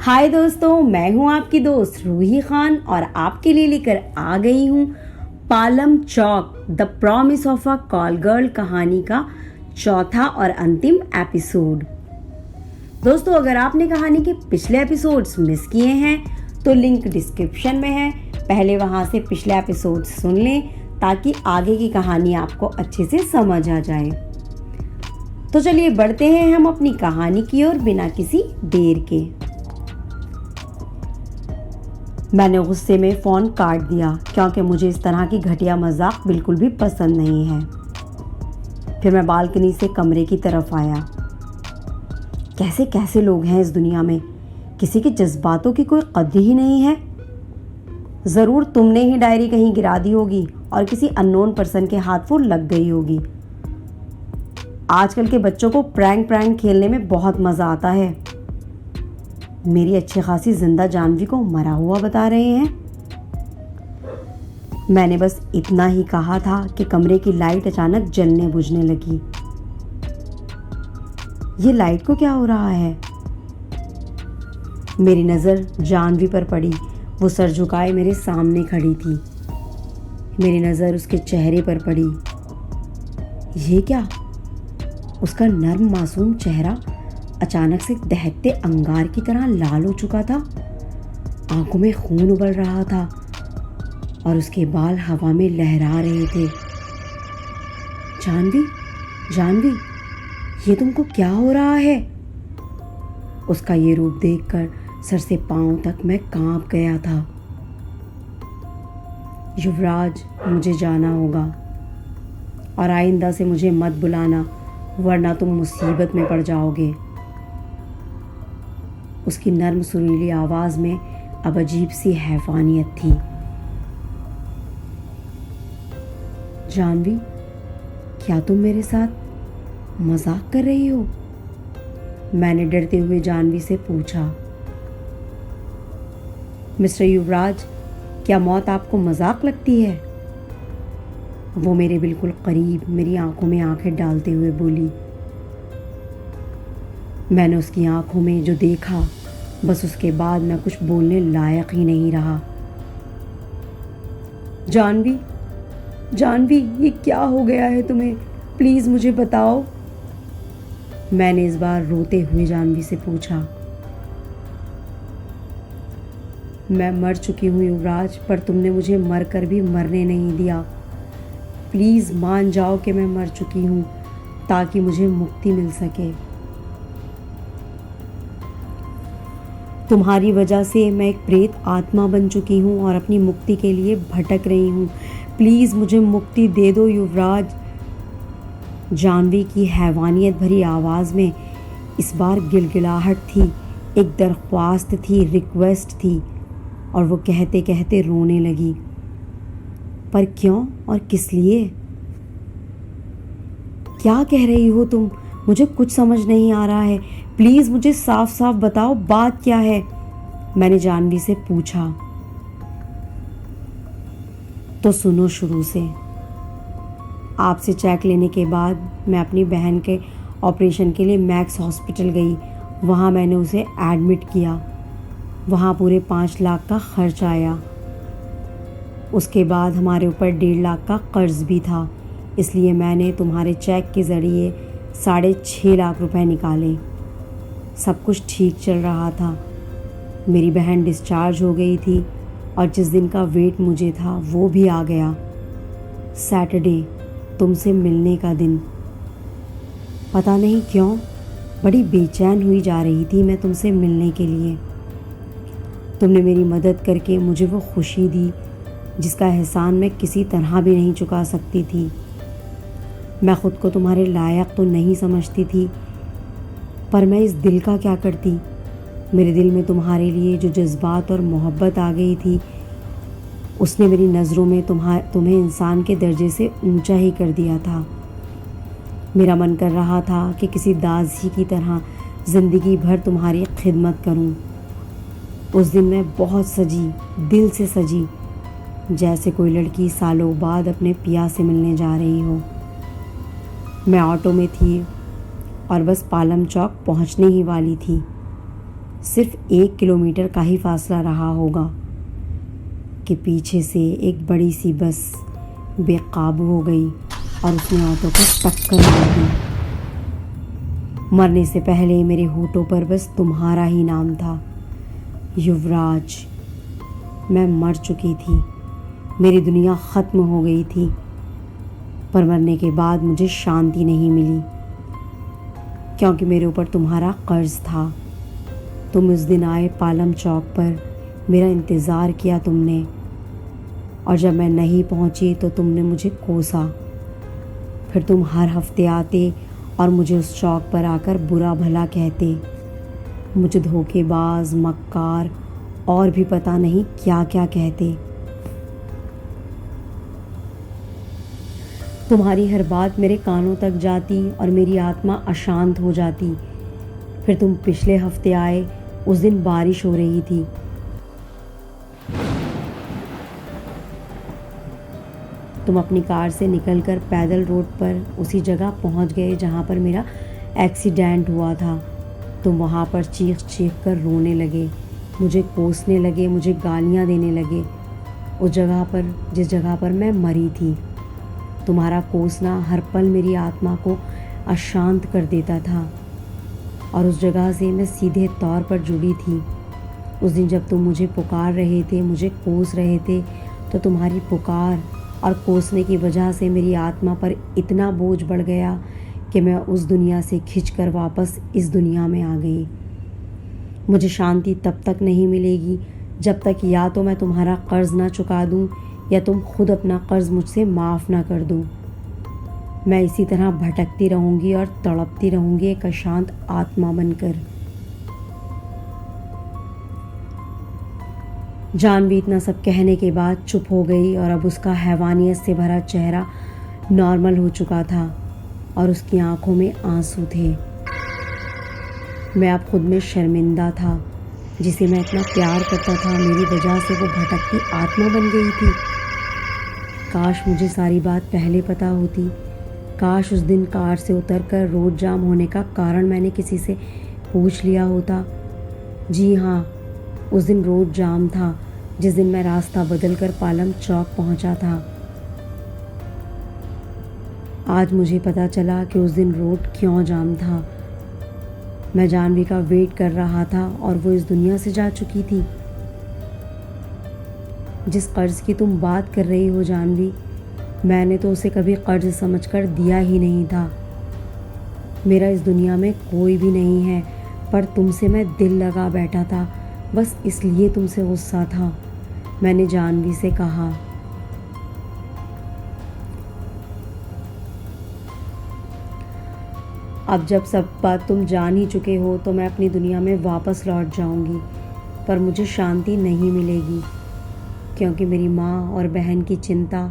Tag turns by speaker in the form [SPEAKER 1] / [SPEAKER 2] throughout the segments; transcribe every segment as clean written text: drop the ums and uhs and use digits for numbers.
[SPEAKER 1] हाय दोस्तों, मैं हूं आपकी दोस्त रूही खान और आपके लिए लेकर आ गई हूं Palam Chowk the promise of a call girl कहानी का चौथा और अंतिम एपिसोड। दोस्तों, अगर आपने कहानी के पिछले एपिसोड्स मिस किए हैं तो लिंक डिस्क्रिप्शन में है, पहले वहां से पिछले एपिसोड सुन लें ताकि आगे की कहानी आपको अच्छे से समझ आ जाए। तो चलिए बढ़ते हैं हम अपनी कहानी की ओर बिना किसी देर के। मैंने गुस्से में फ़ोन काट दिया क्योंकि मुझे इस तरह की घटिया मजाक बिल्कुल भी पसंद नहीं है। फिर मैं बालकनी से कमरे की तरफ आया। कैसे कैसे लोग हैं इस दुनिया में, किसी के जज्बातों की कोई कद्र ही नहीं है। ज़रूर तुमने ही डायरी कहीं गिरा दी होगी और किसी अननोन पर्सन के हाथ वो लग गई होगी। आजकल के बच्चों को प्रैंक खेलने में बहुत मज़ा आता है। मेरी अच्छी खासी जिंदा जानवी को मरा हुआ बता रहे हैं। मैंने बस इतना ही कहा था कि कमरे की लाइट अचानक जलने बुझने लगी। ये लाइट को क्या हो रहा है? मेरी नज़र जानवी पर पड़ी। वो सर झुकाए मेरे सामने खड़ी थी। मेरी नज़र उसके चेहरे पर पड़ी। ये क्या? उसका नर्म मासूम चेहरा अचानक से दहकते अंगार की तरह लाल हो चुका था। आंखों में खून उबल रहा था और उसके बाल हवा में लहरा रहे थे। जानवी, ये तुमको क्या हो रहा है? उसका ये रूप देखकर सर से पांव तक मैं कांप गया था। युवराज, मुझे जाना होगा और आइंदा से मुझे मत बुलाना, वरना तुम मुसीबत में पड़ जाओगे। उसकी नर्म सुरीली आवाज़ में अब अजीब सी हैवानियत थी। जानवी, क्या तुम मेरे साथ मजाक कर रही हो? मैंने डरते हुए जानवी से पूछा। मिस्टर युवराज, क्या मौत आपको मजाक लगती है? वो मेरे बिल्कुल करीब मेरी आंखों में आंखें डालते हुए बोली। मैंने उसकी आंखों में जो देखा, बस उसके बाद मैं कुछ बोलने लायक ही नहीं रहा। जानवी, ये क्या हो गया है तुम्हें? प्लीज़ मुझे बताओ। मैंने इस बार रोते हुए जानवी से पूछा। मैं मर चुकी हूँ युवराज, पर तुमने मुझे मर कर भी मरने नहीं दिया। प्लीज़ मान जाओ कि मैं मर चुकी हूँ ताकि मुझे मुक्ति मिल सके। तुम्हारी वजह से मैं एक प्रेत आत्मा बन चुकी हूँ और अपनी मुक्ति के लिए भटक रही हूँ। प्लीज़ मुझे मुक्ति दे दो युवराज। जानवी की हैवानियत भरी आवाज़ में इस बार गिलगिलाहट थी, एक दरख्वास्त थी, रिक्वेस्ट थी, और वो कहते कहते रोने लगी। पर क्यों और किस लिए? क्या कह रही हो तुम? मुझे कुछ समझ नहीं आ रहा है। प्लीज़ मुझे साफ साफ बताओ, बात क्या है? मैंने जानवी से पूछा। तो सुनो शुरू से। आपसे चेक लेने के बाद मैं अपनी बहन के ऑपरेशन के लिए मैक्स हॉस्पिटल गई। वहाँ मैंने उसे एडमिट किया। वहाँ पूरे 5 लाख का खर्च आया। उसके बाद हमारे ऊपर 1.5 लाख का कर्ज भी था, इसलिए मैंने तुम्हारे चेक के ज़रिए 6.5 लाख रुपए निकाले। सब कुछ ठीक चल रहा था। मेरी बहन डिस्चार्ज हो गई थी और जिस दिन का वेट मुझे था वो भी आ गया। सैटरडे, तुमसे मिलने का दिन। पता नहीं क्यों बड़ी बेचैन हुई जा रही थी मैं तुमसे मिलने के लिए। तुमने मेरी मदद करके मुझे वो खुशी दी जिसका एहसान मैं किसी तरह भी नहीं चुका सकती थी। मैं ख़ुद को तुम्हारे लायक तो नहीं समझती थी, पर मैं इस दिल का क्या करती? मेरे दिल में तुम्हारे लिए जो जज्बात और मोहब्बत आ गई थी, उसने मेरी नज़रों में तुम्हें इंसान के दर्जे से ऊंचा ही कर दिया था। मेरा मन कर रहा था कि किसी दासी की तरह ज़िंदगी भर तुम्हारी खिदमत करूं। उस दिन मैं बहुत सजी, दिल से सजी, जैसे कोई लड़की सालों बाद अपने पिया से मिलने जा रही हो। मैं ऑटो में थी और बस पालम चौक पहुंचने ही वाली थी सिर्फ 1 किलोमीटर का ही फासला रहा होगा कि पीछे से एक बड़ी सी बस बेकाबू हो गई और उसने ऑटो को टक्कर मार दी। मरने से पहले मेरे होठों पर बस तुम्हारा ही नाम था, युवराज। मैं मर चुकी थी, मेरी दुनिया ख़त्म हो गई थी, पर मरने के बाद मुझे शांति नहीं मिली, क्योंकि मेरे ऊपर तुम्हारा कर्ज था। तुम उस दिन आए पालम चौक पर, मेरा इंतज़ार किया तुमने, और जब मैं नहीं पहुंची तो तुमने मुझे कोसा। फिर तुम हर हफ्ते आते और मुझे उस चौक पर आकर बुरा भला कहते, मुझे धोखेबाज, मक्कार और भी पता नहीं क्या क्या कहते। तुम्हारी हर बात मेरे कानों तक जाती और मेरी आत्मा अशांत हो जाती। फिर तुम पिछले हफ्ते आए, उस दिन बारिश हो रही थी। तुम अपनी कार से निकलकर पैदल रोड पर उसी जगह पहुंच गए जहां पर मेरा एक्सीडेंट हुआ था। तुम वहां पर चीख चीख कर रोने लगे, मुझे कोसने लगे, मुझे गालियां देने लगे, उस जगह पर जिस जगह पर मैं मरी थी। तुम्हारा कोसना हर पल मेरी आत्मा को अशांत कर देता था, और उस जगह से मैं सीधे तौर पर जुड़ी थी। उस दिन जब तुम मुझे पुकार रहे थे, मुझे कोस रहे थे, तो तुम्हारी पुकार और कोसने की वजह से मेरी आत्मा पर इतना बोझ बढ़ गया कि मैं उस दुनिया से खिंचकर वापस इस दुनिया में आ गई। मुझे शांति तब तक नहीं मिलेगी जब तक या तो मैं तुम्हारा कर्ज ना चुका दूं, या तुम खुद अपना कर्ज मुझसे माफ़ ना कर दो। मैं इसी तरह भटकती रहूंगी और तड़पती रहूंगी, एक अशांत आत्मा बनकर। जानवी इतना सब कहने के बाद चुप हो गई, और अब उसका हैवानियत से भरा चेहरा नॉर्मल हो चुका था और उसकी आंखों में आंसू थे। मैं अब खुद में शर्मिंदा था, जिसे मैं इतना प्यार करता था, मेरी वजह से वो भटकती आत्मा बन गई थी। काश मुझे सारी बात पहले पता होती। काश उस दिन कार से उतरकर रोड जाम होने का कारण मैंने किसी से पूछ लिया होता। जी हाँ, उस दिन रोड जाम था, जिस दिन मैं रास्ता बदलकर पालम चौक पहुंचा था। आज मुझे पता चला कि उस दिन रोड क्यों जाम था। मैं जानवी का वेट कर रहा था और वो इस दुनिया से जा चुकी थी। जिस कर्ज की तुम बात कर रही हो जानवी, मैंने तो उसे कभी कर्ज समझकर दिया ही नहीं था। मेरा इस दुनिया में कोई भी नहीं है, पर तुमसे मैं दिल लगा बैठा था, बस इसलिए तुमसे गुस्सा था। मैंने जानवी से कहा, अब जब सब बात तुम जान ही चुके हो तो मैं अपनी दुनिया में वापस लौट जाऊंगी, पर मुझे शांति नहीं मिलेगी, क्योंकि मेरी माँ और बहन की चिंता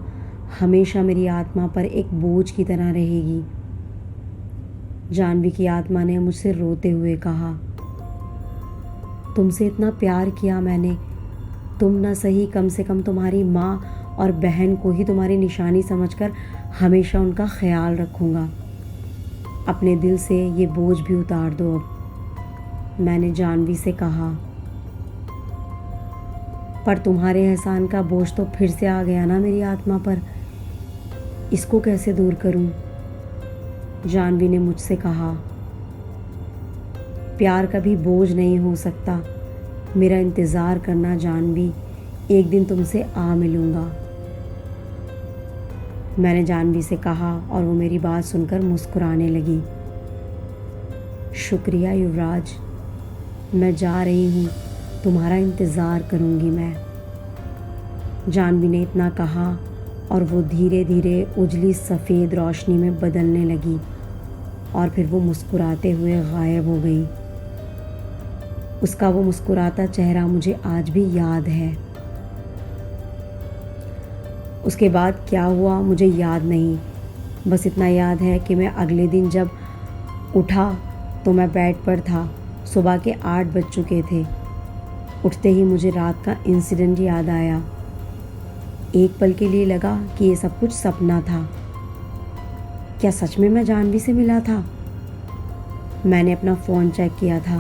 [SPEAKER 1] हमेशा मेरी आत्मा पर एक बोझ की तरह रहेगी। जानवी की आत्मा ने मुझसे रोते हुए कहा, तुमसे इतना प्यार किया मैंने, तुम ना सही, कम से कम तुम्हारी माँ और बहन को ही तुम्हारी निशानी समझकर हमेशा उनका ख्याल रखूँगा। अपने दिल से ये बोझ भी उतार दो अब। मैंने जानवी से कहा, पर तुम्हारे एहसान का बोझ तो फिर से आ गया ना मेरी आत्मा पर, इसको कैसे दूर करूं? जानवी ने मुझसे कहा, प्यार कभी बोझ नहीं हो सकता। मेरा इंतज़ार करना जानवी, एक दिन तुमसे आ मिलूँगा। मैंने जानवी से कहा और वो मेरी बात सुनकर मुस्कुराने लगी। शुक्रिया युवराज, मैं जा रही हूँ, तुम्हारा इंतज़ार करूँगी मैं। जानवी ने इतना कहा और वो धीरे धीरे उजली सफ़ेद रोशनी में बदलने लगी, और फिर वो मुस्कुराते हुए गायब हो गई। उसका वो मुस्कुराता चेहरा मुझे आज भी याद है। उसके बाद क्या हुआ मुझे याद नहीं, बस इतना याद है कि मैं अगले दिन जब उठा तो मैं बेड पर था। सुबह के 8 बज चुके थे। उठते ही मुझे रात का इंसिडेंट याद आया। एक पल के लिए लगा कि ये सब कुछ सपना था। क्या सच में मैं जानवी से मिला था? मैंने अपना फ़ोन चेक किया था।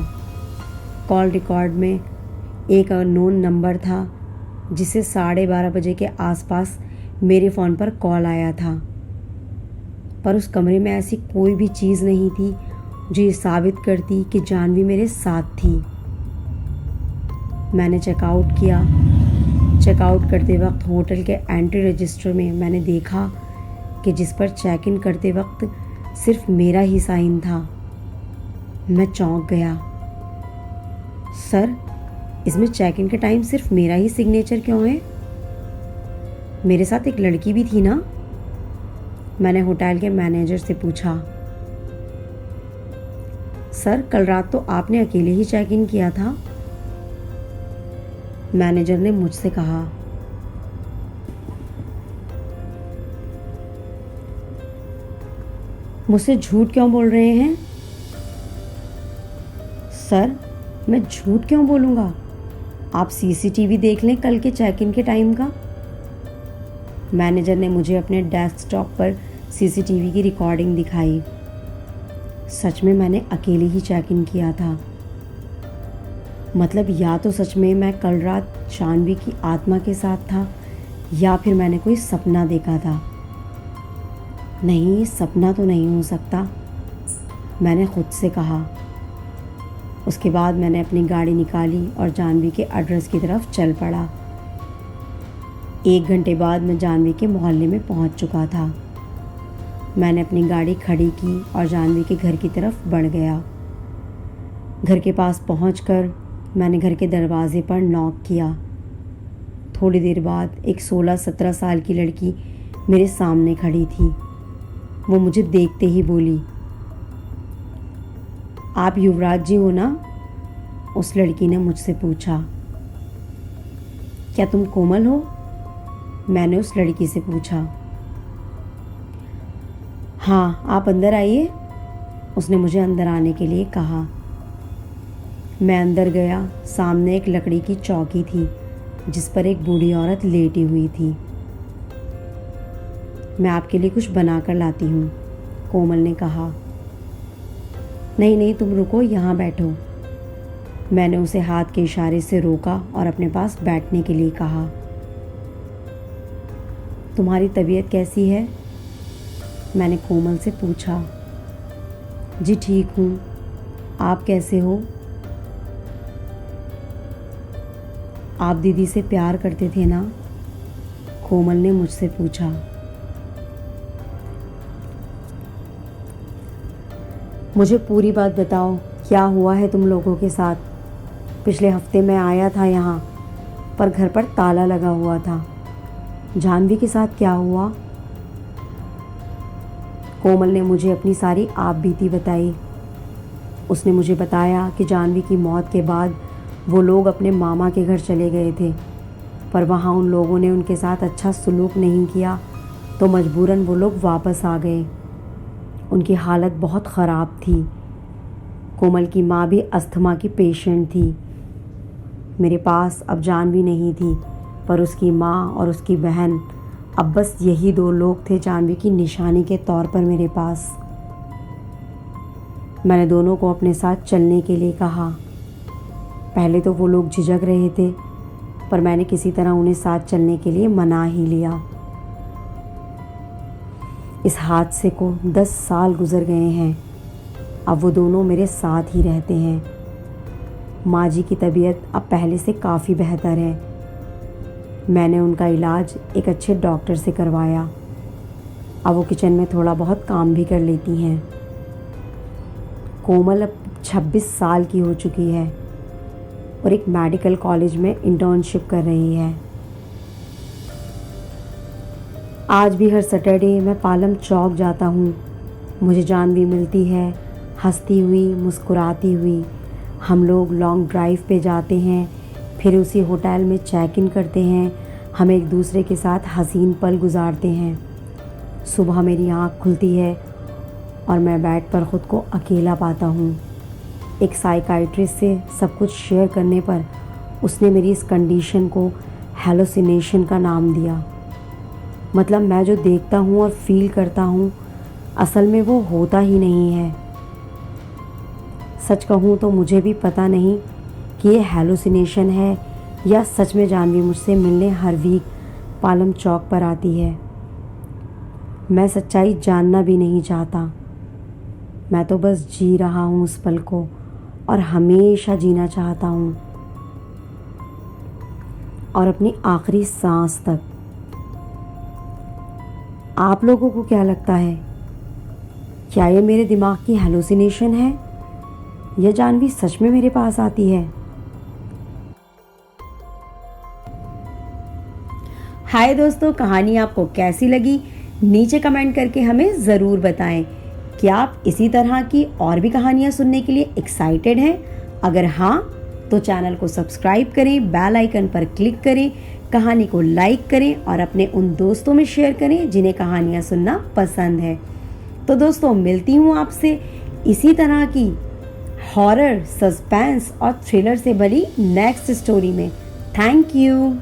[SPEAKER 1] कॉल रिकॉर्ड में एक अननोन नंबर था जिसे 12:30 बजे के आसपास मेरे फ़ोन पर कॉल आया था, पर उस कमरे में ऐसी कोई भी चीज़ नहीं थी जो ये साबित करती कि जाह्नवी मेरे साथ थी। मैंने चेकआउट किया। चेकआउट करते वक्त होटल के एंट्री रजिस्टर में मैंने देखा कि जिस पर चेक इन करते वक्त सिर्फ मेरा ही साइन था। मैं चौंक गया। सर, इसमें चेक इन के टाइम सिर्फ मेरा ही सिग्नेचर क्यों है? मेरे साथ एक लड़की भी थी ना? मैंने होटल के मैनेजर से पूछा। सर, कल रात तो आपने अकेले ही चेक इन किया था, मैनेजर ने मुझसे कहा। मुझसे झूठ क्यों बोल रहे हैं? सर, मैं झूठ क्यों बोलूँगा? आप सीसीटीवी देख लें कल के चेक इन के टाइम का। मैनेजर ने मुझे अपने डेस्कटॉप पर सीसीटीवी की रिकॉर्डिंग दिखाई। सच में मैंने अकेले ही चेक इन किया था। मतलब या तो सच में मैं कल रात जाह्नवी की आत्मा के साथ था या फिर मैंने कोई सपना देखा था। नहीं, सपना तो नहीं हो सकता, मैंने खुद से कहा। उसके बाद मैंने अपनी गाड़ी निकाली और जाह्नवी के एड्रेस की तरफ चल पड़ा। 1 घंटे बाद मैं जाह्नवी के मोहल्ले में पहुंच चुका था। मैंने अपनी गाड़ी खड़ी की और जाह्नवी के घर की तरफ बढ़ गया। घर के पास पहुंचकर मैंने घर के दरवाजे पर नॉक किया। थोड़ी देर बाद एक 16-17 साल की लड़की मेरे सामने खड़ी थी। वो मुझे देखते ही बोली, आप युवराज जी हो ना? उस लड़की ने मुझसे पूछा। क्या तुम कोमल हो? मैंने उस लड़की से पूछा। हाँ, आप अंदर आइए, उसने मुझे अंदर आने के लिए कहा। मैं अंदर गया। सामने एक लकड़ी की चौकी थी जिस पर एक बूढ़ी औरत लेटी हुई थी। मैं आपके लिए कुछ बना कर लाती हूँ, कोमल ने कहा। नहीं नहीं, तुम रुको, यहाँ बैठो। मैंने उसे हाथ के इशारे से रोका और अपने पास बैठने के लिए कहा। तुम्हारी तबीयत कैसी है? मैंने कोमल से पूछा। जी ठीक हूँ, आप कैसे हो? आप दीदी से प्यार करते थे ना? कोमल ने मुझसे पूछा। मुझे पूरी बात बताओ, क्या हुआ है तुम लोगों के साथ? पिछले हफ्ते मैं आया था यहाँ, पर घर पर ताला लगा हुआ था। जाह्नवी के साथ क्या हुआ? कोमल ने मुझे अपनी सारी आप बीती बताई। उसने मुझे बताया कि जाह्नवी की मौत के बाद वो लोग अपने मामा के घर चले गए थे, पर वहाँ उन लोगों ने उनके साथ अच्छा सलूक नहीं किया, तो मजबूरन वो लोग वापस आ गए। उनकी हालत बहुत ख़राब थी। कोमल की माँ भी अस्थमा की पेशेंट थी। मेरे पास अब जाह्नवी नहीं थी, पर उसकी माँ और उसकी बहन, अब बस यही 2 लोग थे जाह्नवी की निशानी के तौर पर मेरे पास। मैंने दोनों को अपने साथ चलने के लिए कहा। पहले तो वो लोग झिझक रहे थे, पर मैंने किसी तरह उन्हें साथ चलने के लिए मना ही लिया। इस हादसे को 10 साल गुजर गए हैं। अब वो दोनों मेरे साथ ही रहते हैं। माँ जी की तबीयत अब पहले से काफ़ी बेहतर है। मैंने उनका इलाज एक अच्छे डॉक्टर से करवाया। अब वो किचन में थोड़ा बहुत काम भी कर लेती हैं। कोमल अब 26 साल की हो चुकी है और एक मेडिकल कॉलेज में इंटर्नशिप कर रही है। आज भी हर सैटरडे मैं पालम चौक जाता हूँ। मुझे जाह्नवी मिलती है, हंसती हुई, मुस्कुराती हुई। हम लोग लॉन्ग ड्राइव पे जाते हैं, फिर उसी होटल में चेक इन करते हैं। हम एक दूसरे के साथ हसीन पल गुजारते हैं। सुबह मेरी आँख खुलती है और मैं बेड पर ख़ुद को अकेला पाता हूँ। एक साइकाइट्रिस्ट से सब कुछ शेयर करने पर उसने मेरी इस कंडीशन को हेलुसिनेशन का नाम दिया। मतलब मैं जो देखता हूँ और फील करता हूँ, असल में वो होता ही नहीं है। सच कहूँ तो मुझे भी पता नहीं कि ये हैलुसिनेशन है या सच में जानवी मुझसे मिलने हर वीक पालम चौक पर आती है। मैं सच्चाई जानना भी नहीं चाहता। मैं तो बस जी रहा हूँ उस पल को और हमेशा जीना चाहता हूँ, और अपनी आखिरी सांस तक। आप लोगों को क्या लगता है, क्या ये मेरे दिमाग की हैलुसिनेशन है या जानवी सच में मेरे पास आती है? हाय दोस्तों, कहानी आपको कैसी लगी नीचे कमेंट करके हमें ज़रूर बताएं। क्या आप इसी तरह की और भी कहानियां सुनने के लिए एक्साइटेड हैं? अगर हाँ तो चैनल को सब्सक्राइब करें, बेल आइकन पर क्लिक करें, कहानी को लाइक करें और अपने उन दोस्तों में शेयर करें जिन्हें कहानियां सुनना पसंद है। तो दोस्तों, मिलती हूँ आपसे इसी तरह की हॉरर, सस्पेंस और थ्रिलर से भरी नेक्स्ट स्टोरी में। Thank you.